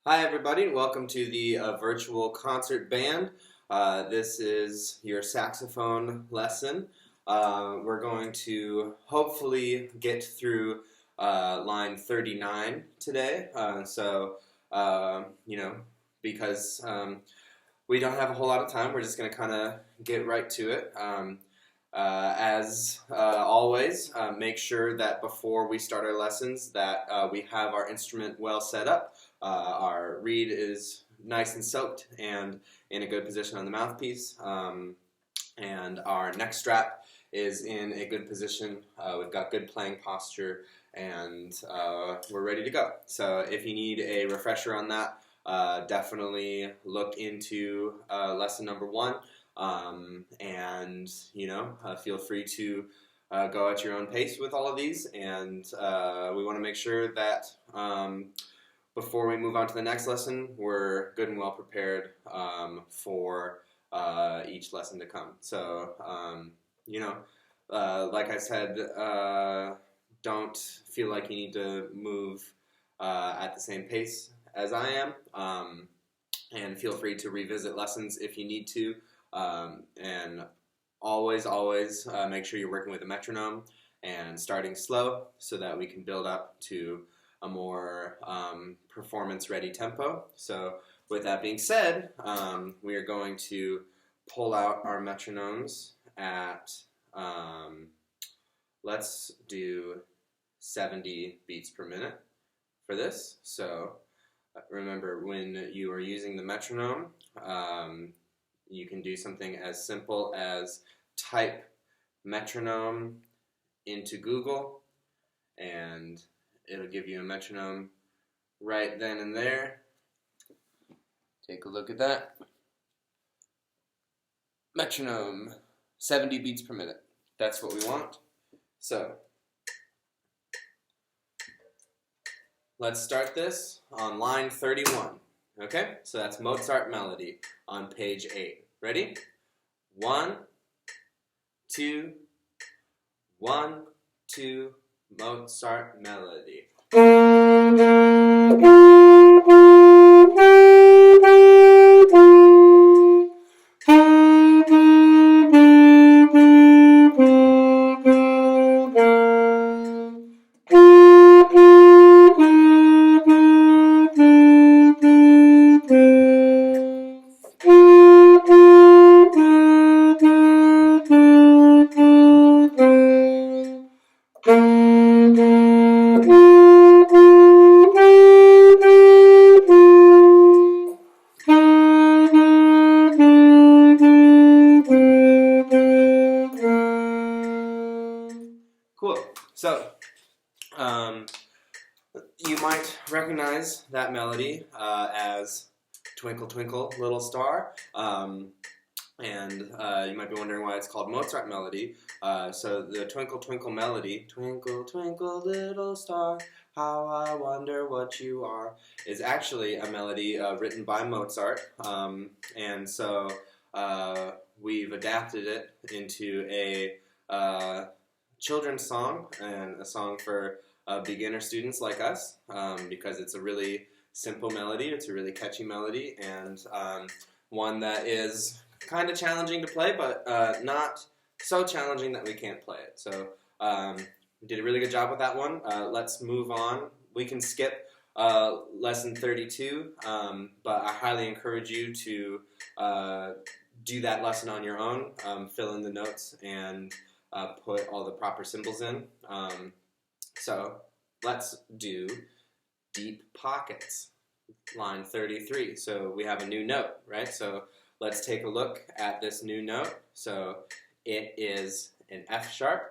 Hi everybody, welcome to the virtual concert band. This is your saxophone lesson. We're going to hopefully get through line 39 today. Because we don't have a whole lot of time, we're just going to kind of get right to it. As always, make sure that before we start our lessons that we have our instrument well set up. Our reed is nice and soaked and in a good position on the mouthpiece, and our neck strap is in a good position. We've got good playing posture, and we're ready to go. So if you need a refresher on that, definitely look into lesson number 1. Feel free to go at your own pace with all of these, and we want to make sure that before we move on to the next lesson, we're good and well prepared for each lesson to come. So, like I said, don't feel like you need to move at the same pace as I am, and feel free to revisit lessons if you need to. And always make sure you're working with a metronome and starting slow so that we can build up to a more performance-ready tempo. So with that being said, we are going to pull out our metronomes at, let's do 70 beats per minute for this. So remember, when you are using the metronome, you can do something as simple as type metronome into Google, and it'll give you a metronome right then and there. Take a look at that. Metronome, 70 beats per minute. That's what we want. So, let's start this on line 31. Okay, so that's Mozart Melody on page 8. Ready? 1, 2, 1, 2, Mozart Melody. Cool. So, you might recognize that melody as Twinkle, Twinkle, Little Star. You might be wondering why it's called Mozart Melody. So the Twinkle, Twinkle melody, Twinkle, Twinkle, Little Star, how I wonder what you are, is actually a melody written by Mozart. We've adapted it into a children's song, and a song for beginner students like us, because it's a really simple melody, it's a really catchy melody, and one that is kind of challenging to play, but not so challenging that we can't play it. So we did a really good job with that one. Let's move on. We can skip lesson 32, but I highly encourage you to do that lesson on your own, fill in the notes, and put all the proper symbols in. So let's do deep pockets, line 33. So we have a new note, right? So let's take a look at this new note. So it is an FSharp,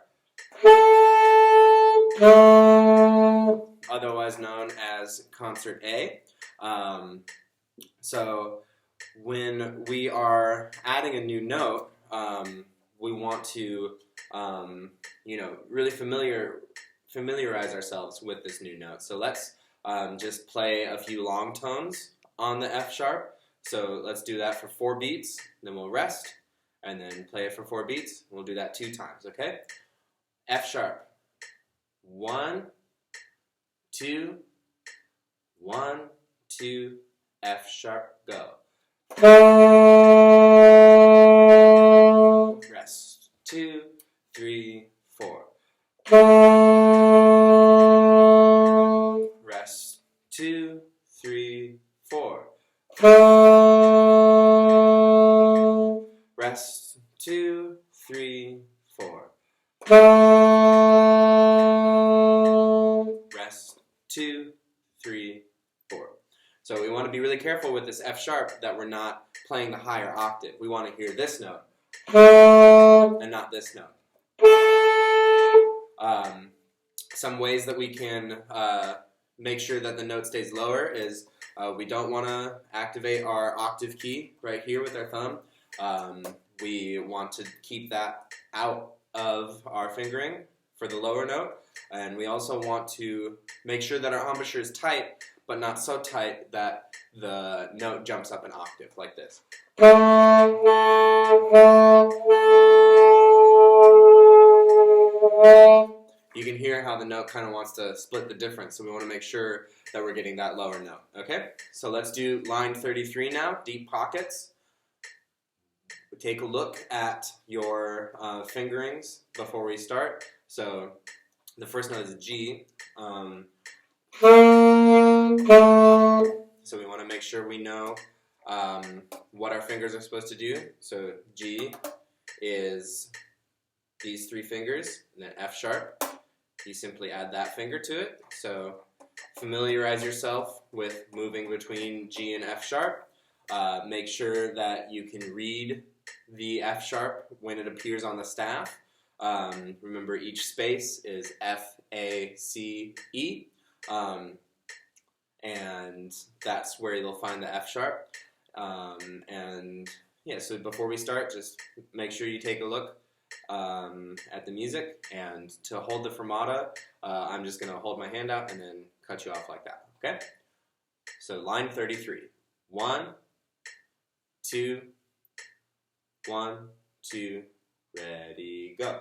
otherwise known as concert A. So when we are adding a new note, we want to really familiarize ourselves with this new note. So let's just play a few long tones on the FSharp. So let's do that for 4 beats, then we'll rest, and then play it for 4 beats. We'll do that 2 times, okay? FSharp. 1, 2, 1, 2, F sharp, go. Rest, 2, 3, 4. Rest, 2, 3, 4. Rest, 2, 3, 4. Rest, 2, 3, 4. So we want to be really careful with this F sharp that we're not playing the higher octave. We want to hear this note and not this note. Some ways that we can make sure that the note stays lower is we don't want to activate our octave key right here with our thumb. We want to keep that out of our fingering for the lower note, and we also want to make sure that our embouchure is tight, but not so tight that the note jumps up an octave like this. You can hear how the note kind of wants to split the difference, so we want to make sure that we're getting that lower note. Okay, so let's do line 33 now, deep pockets. Take a look at your fingerings before we start. So the first note is a G. So we want to make sure we know what our fingers are supposed to do. So G is these 3 fingers, and then F sharp. You simply add that finger to it. So familiarize yourself with moving between G and F sharp. Make sure that you can read the F sharp when it appears on the staff. Remember, each space is F, A, C, E. And that's where you'll find the F sharp. And yeah, so before we start, just make sure you take a look at the music, and to hold the fermata, I'm just going to hold my hand out and then cut you off like that, okay? So line 33, 1, 2, 1, 2, ready, go.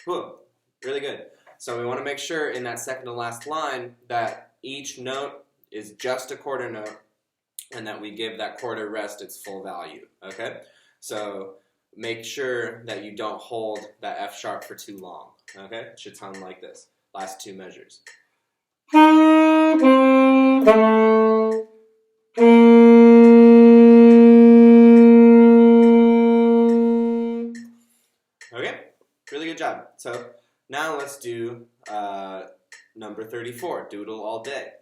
Cool. Really good. So we want to make sure in that second to last line that each note is just a quarter note and that we give that quarter rest its full value. Okay? So make sure that you don't hold that F sharp for too long. Okay? It should sound like this. Last 2 measures. Okay? Really good job. So now let's do number 34, Doodle All Day.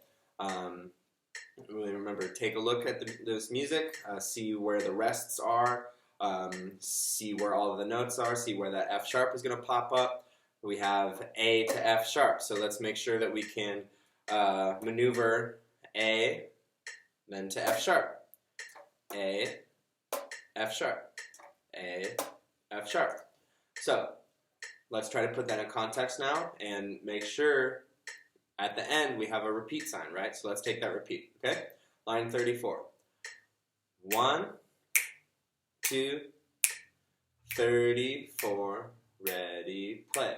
Really remember, take a look at this music, see where the rests are, see where all of the notes are, see where that F sharp is going to pop up. We have A to F sharp, so let's make sure that we can maneuver A, then to F sharp. A, F sharp. A, F sharp. So let's try to put that in context now and make sure at the end we have a repeat sign, right? So let's take that repeat, okay? Line 34. 1, 2, 34, ready, play.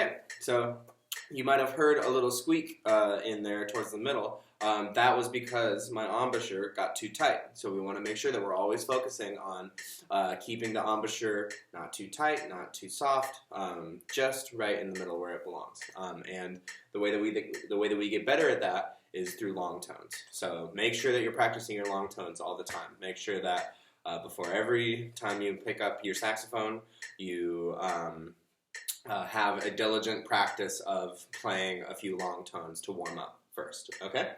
Okay, so you might have heard a little squeak in there towards the middle. That was because my embouchure got too tight. So we want to make sure that we're always focusing on keeping the embouchure not too tight, not too soft, just right in the middle where it belongs. And the way that we get better at that is through long tones. So make sure that you're practicing your long tones all the time. Make sure that before every time you pick up your saxophone, you have a diligent practice of playing a few long tones to warm up first, okay?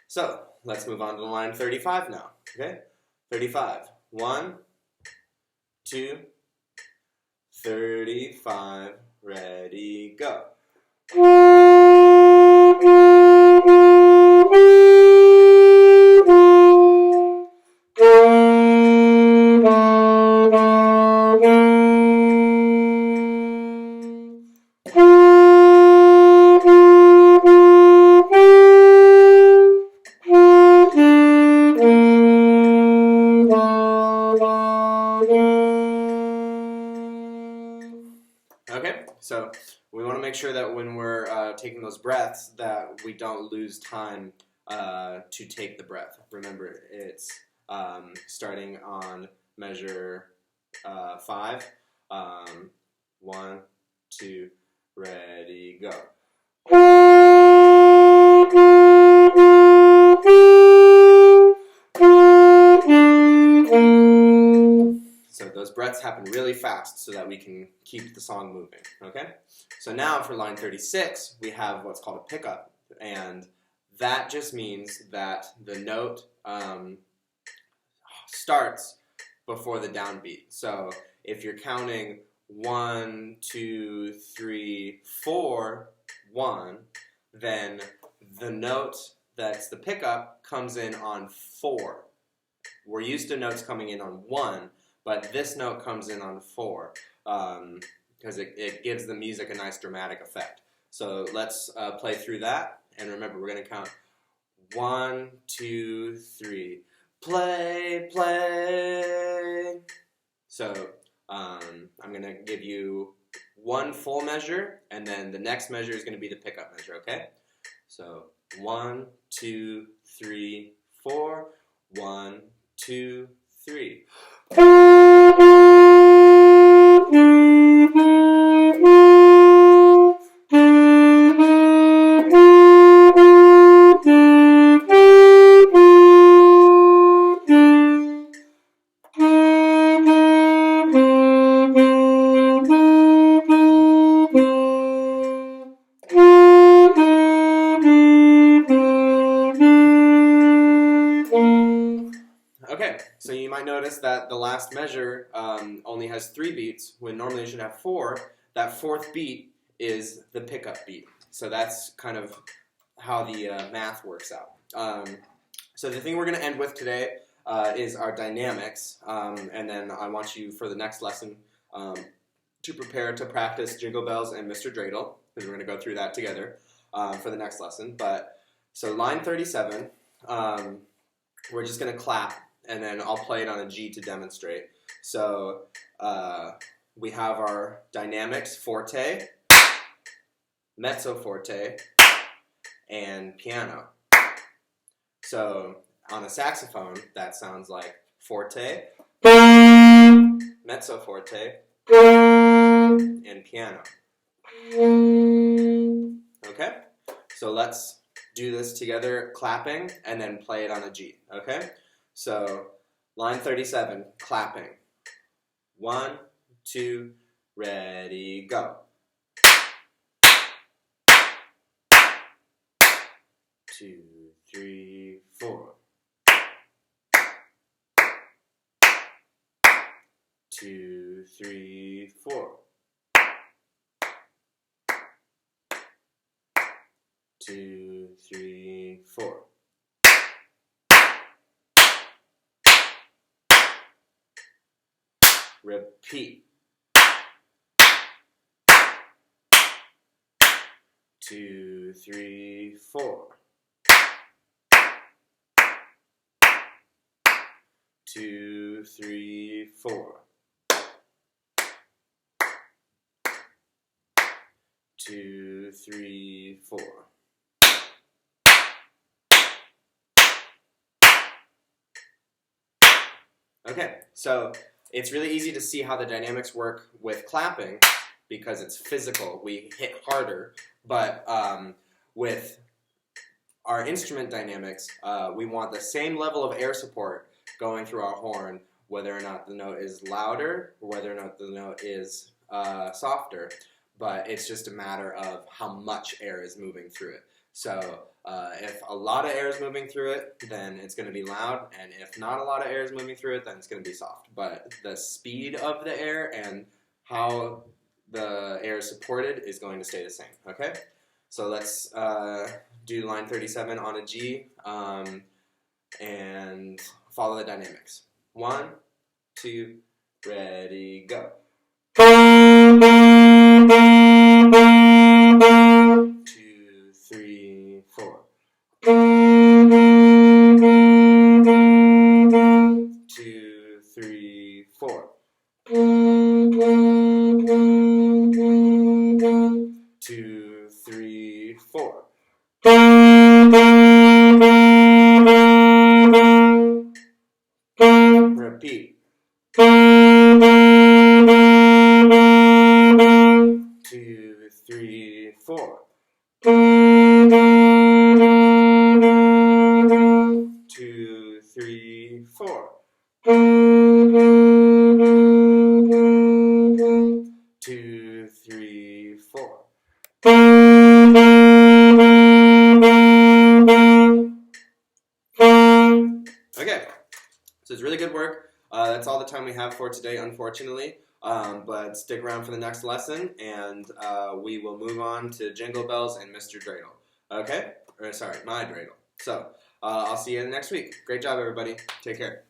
So, let's move on to line 35 now, okay? 35. 1, 2, 35, ready, go. Okay, so we want to make sure that when we're taking those breaths that we don't lose time to take the breath. Remember, it's starting on measure 5. 1, 2, ready, go. So those breaths happen really fast so that we can keep the song moving, okay? So now for line 36, we have what's called a pickup, and that just means that the note starts before the downbeat. So if you're counting 1, 2, 3, 4, 1, then the note that's the pickup comes in on 4. We're used to notes coming in on 1, but this note comes in on 4 because it gives the music a nice dramatic effect. So let's play through that, and remember, we're going to count 1, 2, 3. Play, play. So I'm going to give you one full measure, and then the next measure is going to be the pickup measure, okay? So 1, 2, 3, 4. 1, 2, 3. Okay, so you might notice that the last measure only has 3 beats when normally it should have 4. That 4th beat is the pickup beat. So that's kind of how the math works out. So the thing we're going to end with today is our dynamics, and then I want you for the next lesson to prepare to practice Jingle Bells and Mr. Dreidel, because we're going to go through that together for the next lesson. But so line 37, we're just going to clap, and then I'll play it on a G to demonstrate. So we have our dynamics, forte, mezzo forte, and piano. So on a saxophone, that sounds like forte, mezzo forte, and piano. Okay? So let's do this together, clapping, and then play it on a G. Okay? So line 37, clapping. 1, 2, ready, go. 2, 3, 4. 2, 3, 4. 2, 3, 4. Repeat. 2, 3, 4. 2, 3, 4. 2, 3, 4. Okay, so it's really easy to see how the dynamics work with clapping because it's physical. We hit harder, but with our instrument dynamics, we want the same level of air support going through our horn, whether or not the note is louder or whether or not the note is softer, but it's just a matter of how much air is moving through it. So if a lot of air is moving through it, then it's going to be loud, and if not a lot of air is moving through it, then it's going to be soft. But the speed of the air and how the air is supported is going to stay the same, okay? So let's do line 37 on a G and follow the dynamics. 1, 2, ready, go. 2, 3, 4. 2, 3, 4. 2, 3, 4. Repeat. 2, 3, 4. 2, 3, 4. 2, 3, 4. Okay, so it's really good work. That's all the time we have for today, unfortunately. But stick around for the next lesson, and we will move on to Jingle Bells and Mr. Dreidel. Okay? Or, sorry, my Dreidel. So, I'll see you next week. Great job, everybody. Take care.